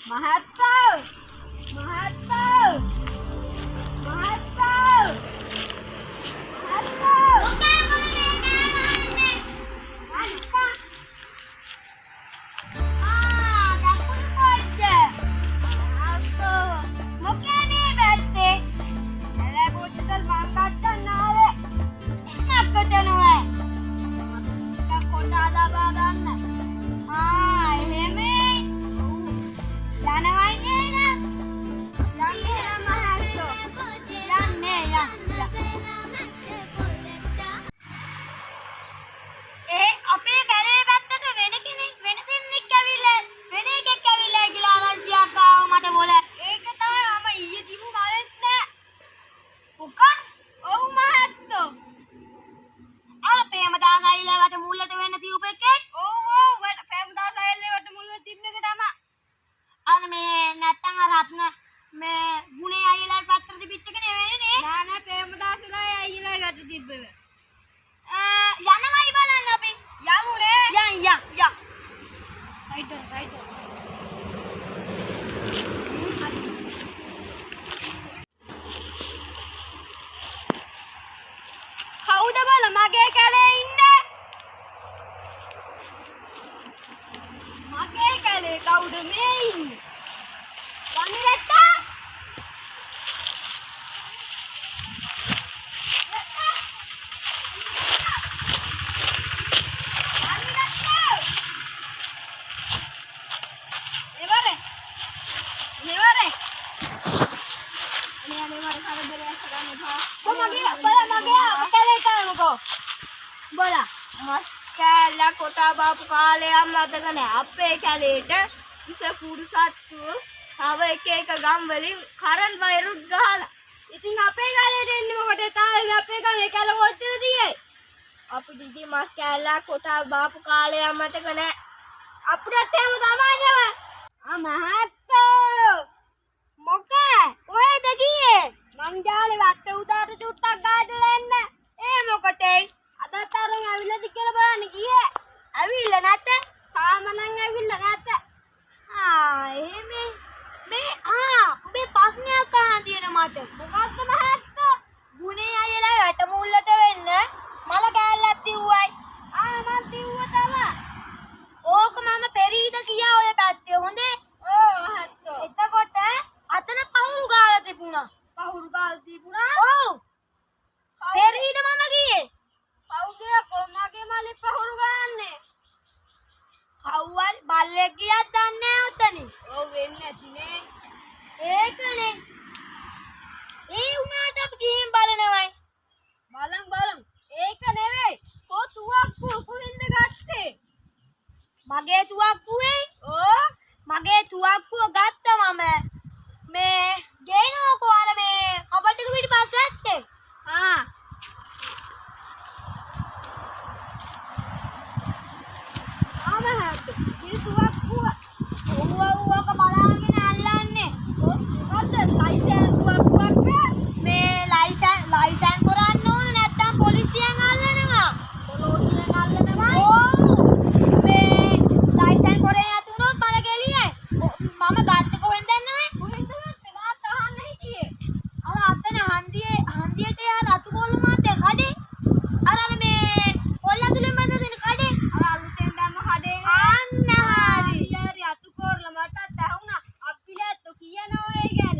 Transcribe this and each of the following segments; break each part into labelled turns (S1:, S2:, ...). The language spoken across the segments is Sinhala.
S1: මහත්තයෝ මහත්තයෝ මහත්තයෝ මහත්තයෝ
S2: මොකෑ මොනේ නෑනේ
S1: අනිකා
S2: දකුණු පොඩ්ඩ
S1: අස්සෝ
S2: මොකෑ මේ බැත්තේ
S1: ඇලේ පොඩ්ඩල් මං ගන්න ආවේ
S2: එන්නක්කට නෑ
S1: ටිකක් කොටා දබා ගන්න
S2: එහෙමේ යනවයි නේද
S1: යන්නේ මහත්තයෝ
S2: යන්නේ අපේ කැලේ පැත්තට වෙන කෙනෙක් වෙන දෙන්නෙක් ඇවිල්ලා වෙන එකෙක් ඇවිල්ලා කියලා ආරංචියක් ආව මට මොල
S1: ඒක තමයි මම ඊයේ තිබු බලෙත් නෑ
S2: මොකක්
S1: ඔව් මහත්තයෝ
S2: අපේම දාගයිලා වට මුල්ලට වෙන්න තියුප එකේ
S1: ඔව් වට පෑමුදා සයිල්ලේ වට මුල්ල තිබ්බ එක තමයි
S2: අර මේ නැත්තම් අර රත්න මේ ගුණේ අයියලා පැත්තට තිබිච්ච එක නෙවෙයි නේ
S1: නෑ පෑමුදාසලා අයියලා ගැට තිබ්බේ
S2: යනවයි බලන්න අපි
S1: යමුනේ
S2: යන්
S1: රයිට් කවුද බල මගේ කැලේ ඉන්නේ මගේ කැලේ කවුද මේ ඉන්නේ වන්නේ නැත්තා මස්කැල්ලා කොටා බාපු කාලයක් මතක නෑ අපේ කැලේට විස කුඩු සත්තු තව එක ගම් වලින් කරන්ට් වයරුත් ගහලා ඉතින් අපේ කැලේට එන්නේ මොකටද තායි අපේ කැලේ කැල කොච්චර දියේ අපි දිදි මස්කැල්ලා කොටා බාපු කාලයක් මතක නෑ අපිටත් එහෙම තමයි නේද මහත්තයෝ
S2: මොකෑ කොහෙද ගියේ
S1: මං ජාලේ වත්ත උදාට චුට්ටක් ගාඩලා එන්න
S2: ඒ මොකටේ
S1: අදත් අරන් ඇවිල්ලාද කියලා බලන්න ගියේ
S2: ඇවිල්ලා නැත
S1: තාම නම් ඇවිල්ලා නැත
S2: එහෙම මේ උඹේ ප්‍රශ්නයක් අහන්න තියෙන මට
S1: මොකක්ද මහත්තයෝ
S2: ගුණේ අයියලා වැට මුල්ලට වෙන්න මල කෑල්ලක් තිව්වයි
S1: මං තිව්වා තමයි
S2: ඕක මම පෙරීද කියා ඔය පැත්තේ හොඳේ
S1: ඕ මහත්තයෝ
S2: එතකොට අතන පහුරු ගාලා තිබුණා
S1: පහුරු ගාල් තිබුණා
S2: ඔව් පෙරීද මම ගියේ
S1: කවුද කොමගේ මලේ පහුරු ගාන්නේ
S2: කව්වල් බල්ලෙක් ගියත් දන්නේ නැහැ ඔතනින්
S1: ඔව් වෙන්නේ නැතිනේ
S2: ඒකනේ ඒ උනාට අපි ගිහින් බලනවයි
S1: බලන් ඒක නෙවෙයි තුවක්කුව කොහෙන්ද ගත්තේ
S2: මගේ තුවක්කුවේ
S1: ඕ
S2: මගේ තුවක්කුව ගත්තා මම මේ ගේනෝකෝ අර මේ කබඩ් එක පිටිපස්සේ ඇත්තේ
S1: මහත්තයෝ ඉතින් තුවක්කුව
S2: ඔව්වක බලාගෙන අල්ලන්නේ
S1: මොකද්ද ලයිසන් තුවක්කුවක්
S2: මේ ලයිසන් කරන්න ඕන නැත්තම් පොලිසියෙන් අල්ලනවා
S1: පොලෝසියෙන් අල්ලනවා
S2: ඔව් මේ ලයිසන් කරේ නැතුනොත් මල ගෙලියේ මම ගත්තේ කොහෙන්ද දන්නවද
S1: කොහෙන්ද ගත්තේ මාත් අහන්න හිටියේ
S2: අර අතන හන්දියට යා රතු කොල්ල මාතේ කඩේ අර මේ කොල්ල ඇතුලෙන් බඳ දෙන කඩේ
S1: අර අලුතෙන් දැම්ම කඩේ
S2: අන්න හරි
S1: යාරි අතු කොරලා මටත් ඇහුණා අප්පිලැත්තෝ කියනවා ඒ ගැන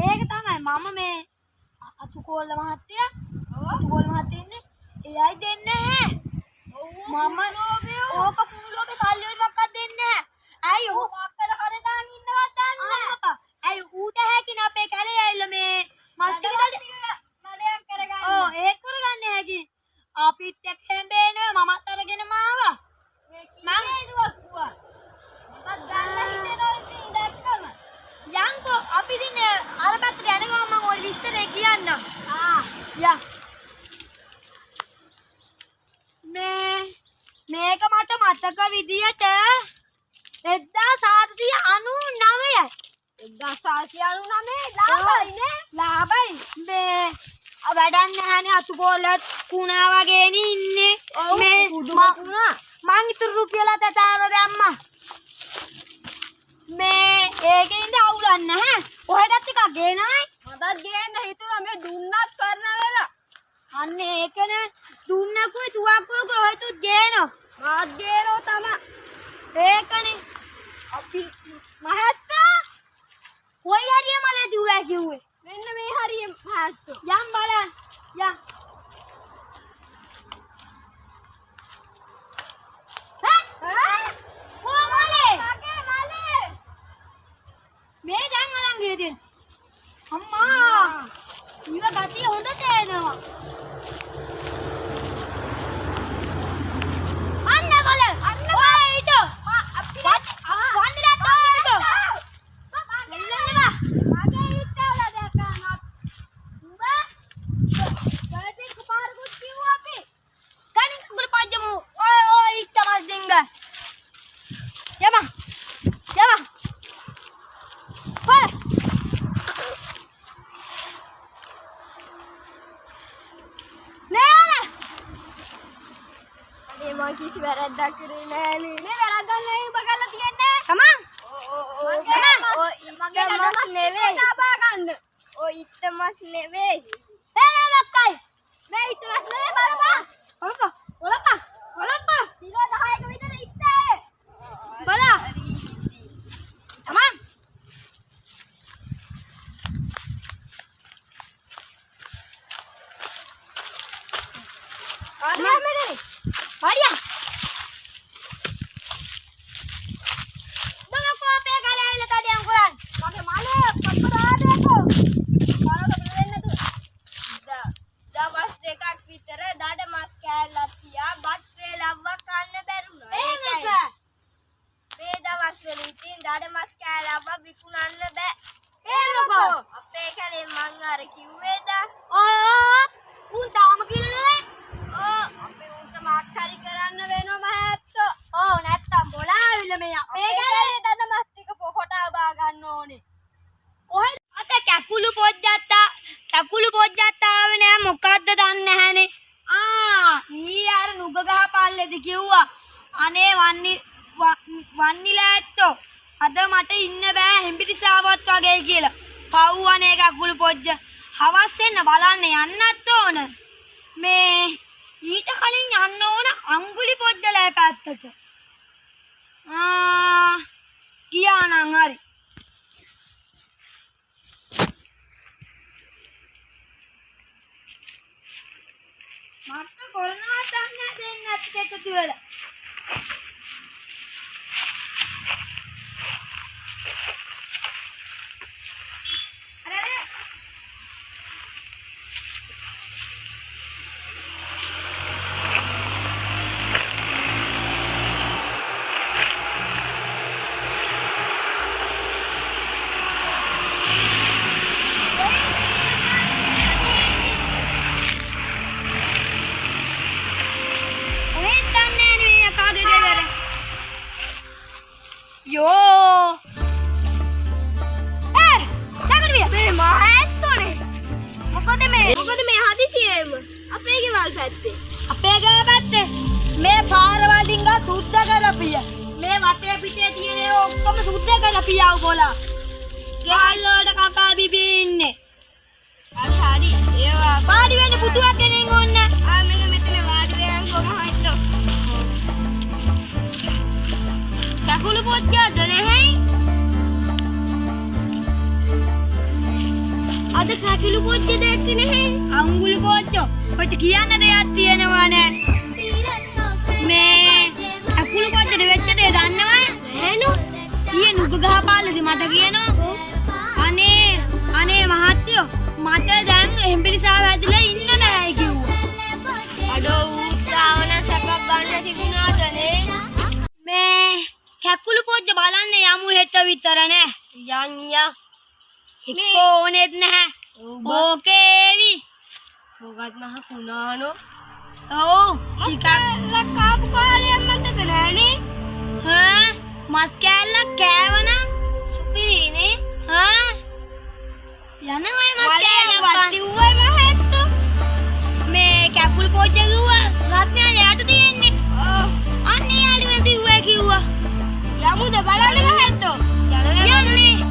S2: ඒක තමයි මම මේ අතු කොල්ල මහත්තයා අතු කොල්ල මහත්තයා ඉන්නේ එයයි දෙන්නේ නැහැ මම ඕක කුණුලෝගේ සල්ලි වලටවත් දෙන්නේ නැහැ ඇයි
S1: ඔව් අප්පල කඩේ දාන් ඉන්නවත් දන්නේ
S2: අප්පා ඇයි ඌට හැකිනේ අපේ කැලේ ඇවිල්ලා මේ මස් ටික
S1: නඩයක් කරගන්න
S2: ඔව් ඒක කරගන්න හැකි අපිත් එක්ක හැම්බේනේ මමත් අරගෙන මාවා
S1: මං දුවක්කුව මමත් ගන්න හිතෙනවා ඉතින් දැක්කම
S2: යන්කෝ අපි දින අර පැත්තට යන ගමන් මම ඔය විස්තරේ කියන්නම් යා මේක මට මතක විදියට 1799යි
S1: 1799 ලාභයිනේ
S2: ලාභයි මේ වැඩක් නැහැනේ අතු කොල්ලත් කුණා වගේනේ ඉන්නේ මේ
S1: පුදුම කුණා
S2: මං ඉතුරු රුපියල 4 දැම්මා මේ ඒකෙන්ද අවුලක් නැහැ. ඔහෙටත් ටිකක් ගේනවයි.
S1: මටත් ගේන්න හිතුණා මේ දුන්නත් කරන වෙලා.
S2: අන්න ඒකනේ දුන්නකුයි තුවක්කුයි කොහෙතුත් ගේනවා.
S1: මාත් ගේනෝ තමයි.
S2: ඒකනේ
S1: අපි මහත්තා
S2: කොයි හරිය මල දිව්වා කිව්වේ.
S1: මෙන්න මේ හරිය මහත්තෝ.
S2: යම් බලන්න. යම්. මේ දැන් අරන් ගියද අම්මා ඊව ගතිය හොඳට එනවා අන්න බල ඔය ඊට වන්දිලා තමයි එල්ලන්නේ බා මගේ හිටවලා දැක්කා උඹ ගලදී කපාරකුත් කිව්වා අපි කණින් උඹ පජ්ජමු ඔය ඊට මස්දින්ග යම
S1: මම කිසි වැරද්දක් කරේ නෑනේ. මේ වැරද්දක් නෙවෙයි ඔබ කරලා තියන්නේ.
S2: තමන්.
S1: මගේ නමස් නෙවෙයි. කතා ගන්න. ඔය ඉත්තමස් නෙවෙයි.
S2: මක්කයි.
S1: මේ ඉත්තමස් නෙවෙයි බලපන්.
S2: ඔලප්පා.
S1: කිලෝ 10ක විතර ඉත්තේ.
S2: බලා. තමන්.
S1: අරමනේ.
S2: Maria. Bang aku apa kali ini tadi angkuran?
S1: Pakai mana? Berapa aku? Kalau kebetulan itu. Dawas dekak fitur dada mas kelatia bat velawwa kanna beruna.
S2: Ekයි.
S1: මේ දවස් වල ඉතින් දඩ මස් කෑලව්ව විකුණන්න බෑ.
S2: මොකෝ?
S1: අපේ කලේ මං අර කිව්වේද?
S2: උන් තාම කිල්ලුවේ?
S1: අපේ උන්ට මාත් හරි කරන්න වෙනවා මහත්තයෝ.
S2: නැත්තම් බොලාවිල මේ අපේ
S1: අපේ කලේ දඩ මස් ටික පොකොටා බා ගන්න ඕනේ.
S2: කොහෙද? අත කැකුළු පොජ්ජත් ආවේ නෑ මොකද්ද දන්නේ නැහනේ. ඊ අර නුග ගහ පල්ලේද කිව්වා. අනේ වන්නිලා ඇත්තෝ අද මට ඉන්න බෑ හෙම්බිරිසාවත් වගේ කියලා. පව්වනේ කකුළු පොජ්ජ. හවස් වෙන්න බලන්න යන්නත් ඕන. මේ ඊට කලින් යන්න ඕන අඟුලි පොජ්ජලෑ පැත්තට. ගියා නම් හරි. මට කොරනවා තන්නේ දෙන්නත් එකතු වෙලා. Yo. Jangan biar.
S1: මේ මහත්තයෝනේ.
S2: මොකද මේ
S1: හදිසියෙම අපේ ගෙවල් පැත්තේ.
S2: අපේ ගාව පැත්තේ මේ පාරවල් දින්ගා සුද්ධ කරපිය. මේ වටේ පිටේ තියෙන ඒවා ඔක්කොම සුද්ධ කරපියව බෝලා. ගෙවල් වලට කකා බිබී ඉන්නේ.
S1: හරි. ඒවා
S2: පාඩි වෙන්න පුටුවක් ගෙනින් ඕන්න.
S1: මෙන්න මෙතන වාඩි වෙන කොහොමද?
S2: කකුළු පොජ්ජද නැහැ. අද කකුළු පොජ්ජ දැක්කේ නැහැ. අඟුලු පොජ්ජ. ඔයිට කියන්න දෙයක් තියෙනවා නෑ. මේ කකුළු පොජ්ජද වෙච්ච දේ දන්නවද?
S1: එහෙනම්
S2: ඊයේ නුග ගහ පාලදී මට කියනවා අනේ මහත්තයෝ මට දැන් හෙම්බිරිසාව ඇදලා ඉන්න නැහැ කිව්වා.
S1: අඩෝ ඌත්තාවන සැපක් ගන්න තිබුණාදනේ.
S2: මේ කකුළු පොජ්ජ බලන්න යමු හෙට විතර නෑ.
S1: යන්
S2: ඕනෙත් නැහැ. ඕකේවි.
S1: මොකක්ද මහ කුණානෝ.
S2: ඔව් ටිකක්
S1: ලක්කාපු කාලයක් මතක නෑනේ.
S2: මස් කෑල්ලක් කෑවනම් සුපිරිනේ. යනවා මස් කෑල්ලක්
S1: වටිව්වයි මහත්තයෝ.
S2: මේ කකුළු පොජ්ජ කිව්වා රත්නයා යට තියෙන්නේ. අන්නේ යාළුවෙන් තිව්වා කිව්වා.
S1: යමුද බලන්න මහත්තයෝ.
S2: යන්නේ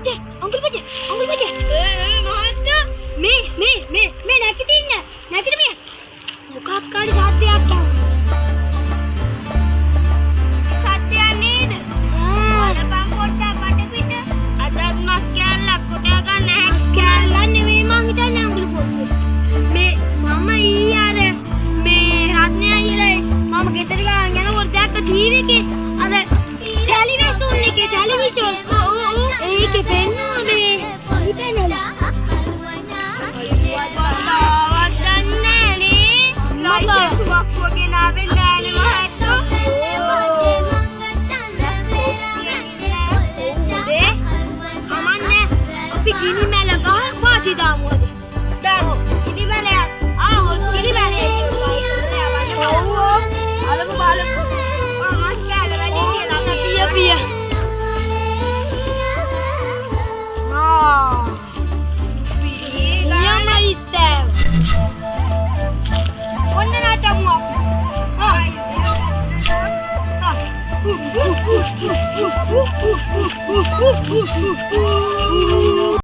S2: පුතේ අඟුල් පුතේ මහත්තයා මේ නැගිටින්න මේ මොකක් කාරි සාත්‍යයක්
S1: සත්‍යයක් නේද? බලපං කොට්ටා බඩ පිට. අදත් මස් කෑල්ලක් කොටා ගන්න නැහැ.
S2: කෑල්ලක් නෙවෙයි මං හිතන්නේ අඟුල් පොත්තේ මේ මම ඊයේ අර මේ රත්නය අයියලයි මම ගෙදර ගාන යනකොට දැක්ක ටීවී එකේ අර ටෙලිවිෂන් ඒකේ පෙන්නුවා මේ හිතෙනවා
S1: බබාවත් දන්නේ නේ. ලයිසන්සුවක් වගේ නාවෙන් නෑනේ මහත්තයෝ.
S2: කමන්නේ අපි ගිනි මැල ගහ පාටි දාමු අද.
S1: දාමු. කිරි මැලයක්. හොත් කිරි මැලයක්.
S2: අලමු බලමු.
S1: මස් කෑල්ල වැඩි කියලා.
S2: පිය. ඔන්න නාචම්මෝ.